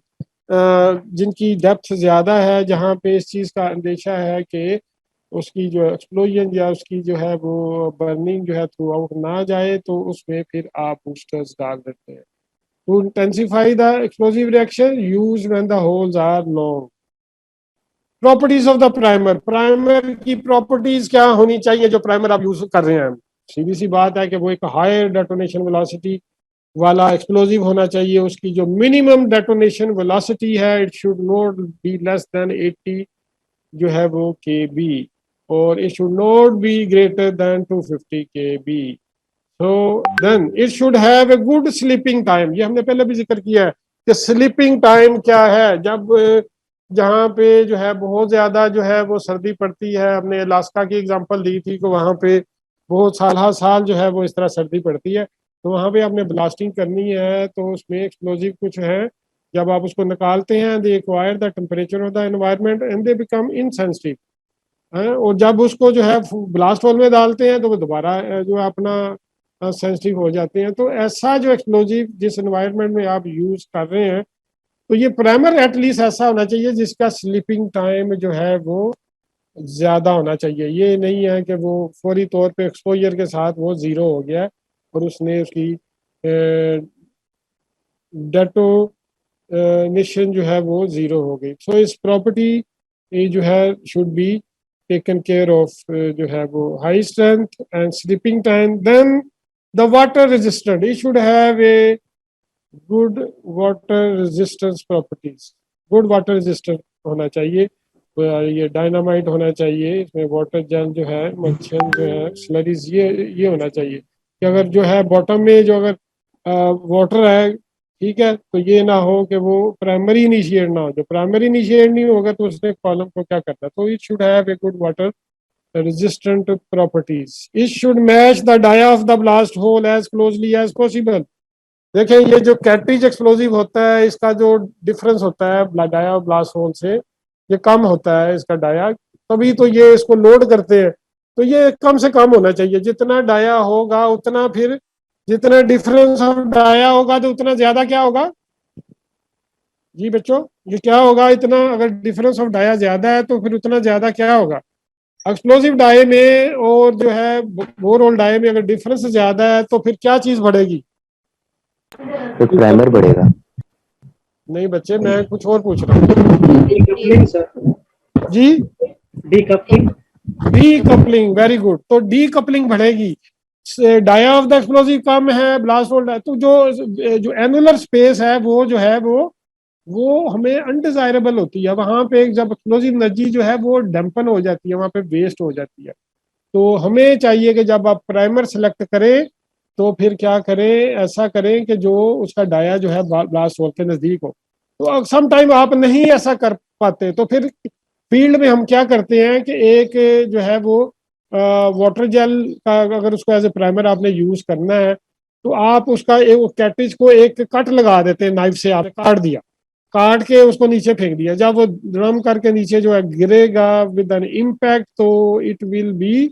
[SPEAKER 1] जिनकी डेप्थ ज्यादा है, जहाँ पे इस चीज का अंदेशा है कि उसकी जो एक्सप्लोजन या उसकी जो है वो बर्निंग जो है थ्रू आउट ना जाए, तो उसमें फिर आप बूस्टर्स डाल देते हैं। To intensify the explosive reaction use when the holes are long. Properties of the primer, primer की प्रॉपर्टीज क्या होनी चाहिए जो प्राइमर आप यूज कर रहे हैं? सीधी सी बात है कि वो एक हायर डेटोनेशन वेलोसिटी वाला एक्सप्लोजिव होना चाहिए। उसकी जो मिनिमम डेटोनेशन वेलोसिटी है, it should not be less than 80 जो है वो kb, और it should not be greater than 250 kb. So then it should have a good sleeping time. ये हमने पहले भी जिक्र किया है कि स्लीपिंग टाइम क्या है। जब जहाँ पे जो है बहुत ज्यादा जो है वो सर्दी पड़ती है, हमने अलास्का की एग्जांपल दी थी कि वहाँ पे बहुत साल जो है वो इस तरह सर्दी पड़ती है, तो वहाँ पे आपने ब्लास्टिंग करनी है, तो उसमें एक्सप्लोजिव कुछ है, जब आप उसको निकालते हैं they acquire the temperature of the environment and they become insensitive, और जब उसको जो है ब्लास्ट होल में डालते हैं तो वो दोबारा जो है अपना सेंसिटिव हो जाते हैं। तो ऐसा जो एक्सप्लोजिव जिस एनवायरनमेंट में आप यूज कर रहे हैं, तो ये प्राइमर एटलीस्ट ऐसा होना चाहिए जिसका स्लीपिंग टाइम जो है वो ज्यादा होना चाहिए। ये नहीं है कि वो फौरी तौर पे एक्सपोजर के साथ वो जीरो हो गया और उसने उसकी डेटोनेशन जो है वो जीरो हो गई। सो इस प्रॉपर्टी ये जो है should be taken care of, जो है वो high strength and sleeping time. Then the water resistant, it should have a good water resistance properties. Good water resistant होना चाहिए, ये डायनामाइट होना चाहिए, इसमें वाटर जेल जो है, मच्छर जो है, स्लरीज, ये होना चाहिए कि अगर जो है बॉटम में जो अगर वाटर है, ठीक है, तो ये ना हो कि वो प्राइमरी इनिशिएट ना हो। जो प्राइमरी इनिशिएट नहीं होगा तो उसने कॉलम को क्या करना, तो it should have a good water resistant properties. It should match the dia of the blast hole as closely as possible. देखें ये जो कैट्रिज एक्सप्लोजिव होता है, इसका जो डिफरेंस होता है डाया और ब्लास्ट होल से, ये कम होता है इसका डाया, तभी तो ये इसको लोड करते हैं। तो ये कम से कम होना चाहिए, जितना डाया होगा उतना, फिर जितना डिफरेंस ऑफ डाया होगा तो उतना ज्यादा क्या होगा जी बच्चों, ये क्या होगा, इतना अगर डिफरेंस ऑफ डाया ज्यादा है तो फिर उतना ज्यादा क्या होगा एक्सप्लोजिव डाये में, और जो है बोरहोल डाये में अगर डिफरेंस ज्यादा है तो फिर क्या चीज बढ़ेगी?
[SPEAKER 6] तो प्राइमर बढ़ेगा।
[SPEAKER 1] नहीं बच्चे, मैं कुछ और पूछ रहा हूँ जी। Decoupling, very good. तो डीकपलिंग बढ़ेगी, डाया ऑफ द एक्सप्लोजिव कम है, ब्लास्ट होल है, तो जो एनुलर स्पेस है वो जो है वो हमें अनडिजायरेबल होती है। वहां पे जब एक्सप्लोजिव एनर्जी जो है वो डैम्पन हो जाती है, वहां पे वेस्ट हो जाती है। तो हमें चाहिए कि जब आप प्राइमर सेलेक्ट करें तो फिर क्या करें, ऐसा करें कि जो उसका डाया जो है ब्लास्ट होल के नजदीक हो। तो सम टाइम आप नहीं ऐसा कर पाते, तो फिर फील्ड में हम क्या करते हैं कि एक जो है वो वाटर जेल का, अगर उसको एज ए प्राइमर आपने यूज करना है तो आप उसका एक कैट्रिज को एक कट लगा देते हैं, नाइफ से आपने काट दिया, काट के उसको नीचे फेंक दिया। जब वो ड्रम करके नीचे जो है गिरेगा विद एन इम्पैक्ट, तो इट विल बी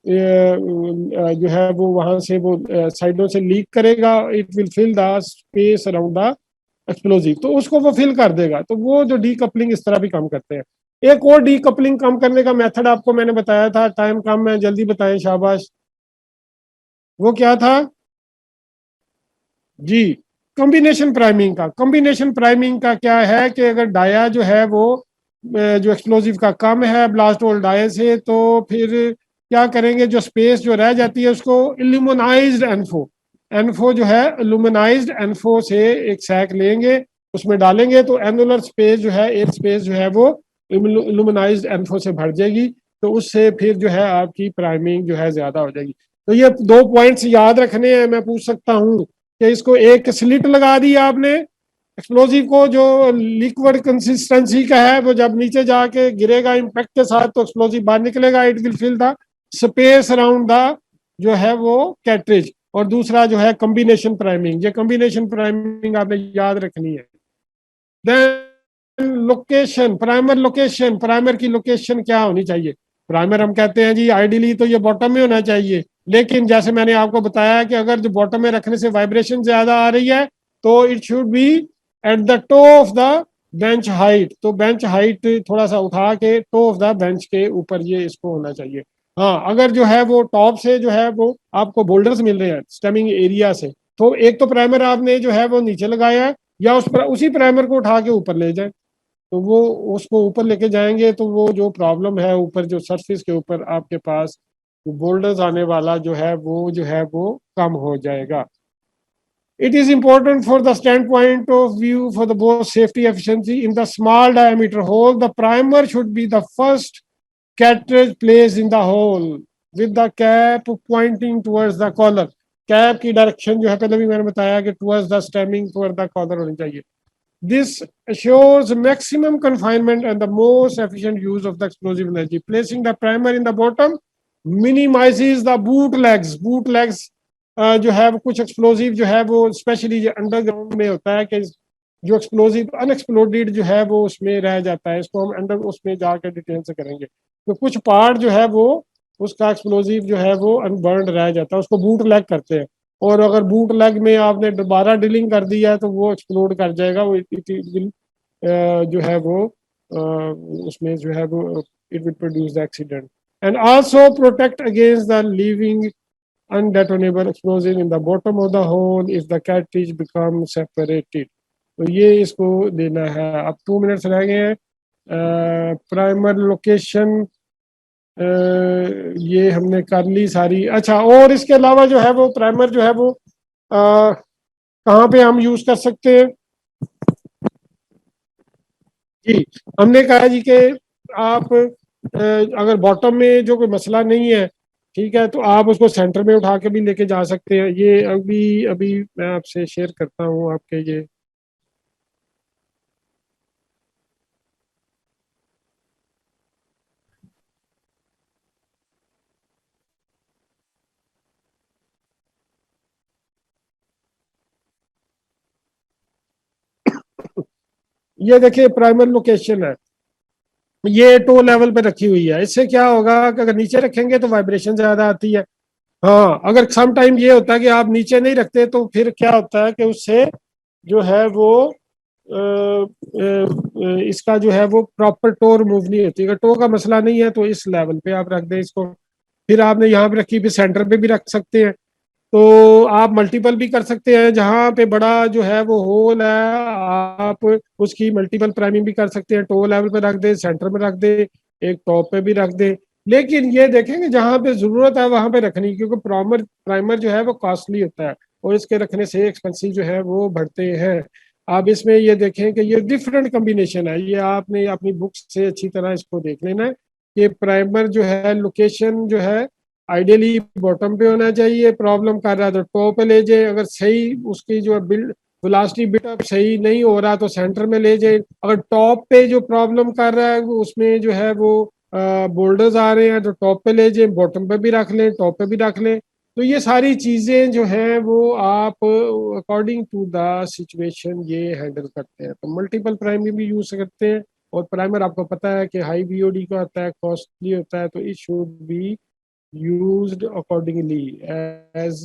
[SPEAKER 1] जो है वो वहां से वो साइडों से लीक करेगा, it will fill the space around the explosive, तो उसको वो फिल कर देगा। तो वो जो डीकपलिंग इस तरह भी काम करते हैं। एक और डीकपलिंग कम करने का मेथड आपको मैंने बताया था, टाइम कम है, जल्दी बताएं, शाबाश। वो क्या था जी? कॉम्बिनेशन प्राइमिंग का। कॉम्बिनेशन प्राइमिंग का क्या है कि अगर डाया जो है वो जो एक्सप्लोजिव का कम है ब्लास्ट होल डाया से, तो फिर क्या करेंगे, जो स्पेस जो रह जाती है उसको इल्यूमिनाइज्ड एनफो जो है इल्यूमिनाइज्ड एनफो से एक सैक लेंगे, उसमें डालेंगे, तो एनुलर स्पेस जो है, एयर स्पेस जो है वो लुमिनाइज्ड एम्फो से भर जाएगी, तो उससे फिर जो है आपकी प्राइमिंग जो है ज्यादा हो जाएगी। तो ये 2 पॉइंट्स याद रखने हैं। मैं पूछ सकता हूँ कि इसको एक स्लिट लगा दी आपने एक्सप्लोजिव को, जो लिक्विड कंसिस्टेंसी का है, वो जब नीचे जाके गिरेगा इम्पैक्ट के साथ तो एक्सप्लोजिव बाहर निकलेगा, it will fill the space around the जो है वो कैट्रिज। और दूसरा जो है कॉम्बिनेशन प्राइमिंग, ये कॉम्बिनेशन प्राइमिंग आपने याद रखनी है। देन लोकेशन, प्राइमर की लोकेशन क्या होनी चाहिए? प्राइमर हम कहते हैं जी आइडियली तो ये बॉटम में होना चाहिए, लेकिन जैसे मैंने आपको बताया कि अगर जो बॉटम में रखने से वाइब्रेशन ज्यादा आ रही है तो it should be at the toe of the bench height. तो बेंच हाइट थोड़ा सा उठा के टो ऑफ द बेंच के ऊपर ये इसको होना चाहिए। हाँ, अगर जो है वो टॉप से जो है वो आपको बोल्डर्स मिल रहे हैं स्टेमिंग एरिया से, तो एक तो प्राइमर आपने जो है वो नीचे लगाया है, या उसी प्राइमर को उठा के ऊपर ले जाए, तो वो उसको ऊपर लेके जाएंगे तो वो जो प्रॉब्लम है ऊपर जो सरफेस के ऊपर आपके पास बोल्डर्स आने वाला जो है वो कम हो जाएगा। It is important for the standpoint of view for the both safety efficiency. In the small diameter hole, the primer should be the first cartridge placed in the hole with the cap pointing towards the collar. Cap की डायरेक्शन जो है पहले भी मैंने बताया कि towards the stemming towards the collar होनी चाहिए। This assures maximum confinement and the most efficient use of the explosive energy. Placing the primer in the bottom minimizes the bootlegs. Bootlegs जो है वो कुछ एक्सप्लोजिव जो है वो स्पेशली जो अंडरग्राउंड में होता है कि जो एक्सप्लोजिव अनएक्सप्लोडेड जो है वो उसमें रह जाता है। इसको हम अंडर उसमें जाकर डिटेल से करेंगे। तो कुछ पार्ट जो है वो उसका एक्सप्लोजिव जो है वो अनबर्न रह जाता है, उसको बूट लैग कहते हैं। और अगर बूट लेग में आपने दोबारा ड्रिलिंग कर दिया है तो वो एक्सप्लोड कर जाएगा, वो इट विल जो है वो उसमें जो है वो it will produce the accident. And also protect against the leaving undetonable explosive in the bottom of the hole if the cartridge become separated। तो ये इसको देना है। अब 2 मिनट्स रह गए हैं। प्राइमर लोकेशन ये हमने कर ली सारी। अच्छा, और इसके अलावा जो है वो प्राइमर जो है वो कहाँ पे हम यूज कर सकते हैं जी? हमने कहा जी कि आप अगर बॉटम में जो कोई मसला नहीं है, ठीक है, तो आप उसको सेंटर में उठा के भी लेके जा सकते हैं। ये अभी अभी मैं आपसे शेयर करता हूँ आपके ये ये देखिए प्राइमर लोकेशन है, ये टो लेवल पे रखी हुई है। इससे क्या होगा कि अगर नीचे रखेंगे तो वाइब्रेशन ज्यादा आती है। हाँ, अगर सम टाइम ये होता है कि आप नीचे नहीं रखते तो फिर क्या होता है कि उससे जो है वो इसका जो है वो प्रॉपर टो रिमूव नहीं होती। अगर टो का मसला नहीं है तो इस लेवल पे आप रख दें इसको। फिर आपने यहाँ पे रखी, फिर सेंटर पे भी रख सकते हैं। तो आप मल्टीपल भी कर सकते हैं, जहाँ पे बड़ा जो है वो होल है आप उसकी मल्टीपल प्राइमिंग भी कर सकते हैं। टो लेवल पे रख दे, सेंटर में रख दे, एक टॉप पे भी रख दे। लेकिन ये देखेंगे जहाँ पे जरूरत है वहां पे रखनी, क्योंकि प्राइमर जो है वो कॉस्टली होता है और इसके रखने से एक्सपेंसिव जो है वो बढ़ते हैं। आप इसमें ये देखें कि ये डिफरेंट कॉम्बिनेशन है, ये आपने अपनी बुक से अच्छी तरह इसको देख लेना है कि प्राइमर जो है लोकेशन जो है आइडियली बॉटम पे होना चाहिए। प्रॉब्लम कर रहा है तो टॉप पे ले जाए, अगर सही उसकी जो बिल्ड वेलोसिटी बिल्डअप सही नहीं हो रहा तो सेंटर में ले जाए। अगर टॉप पे जो प्रॉब्लम कर रहा है उसमें जो है वो बोल्डर्स आ रहे हैं तो टॉप पे ले जाए, बॉटम पे भी रख लें, टॉप पे भी रख लें। तो ये सारी चीजें जो हैं वो आप अकॉर्डिंग टू द सिचुएशन ये हैंडल करते हैं। तो मल्टीपल प्राइमरी भी यूज करते हैं, और प्राइमर आपको पता है कि हाई बीओडी का होता है, कॉस्टली होता है, तो it should be used accordingly as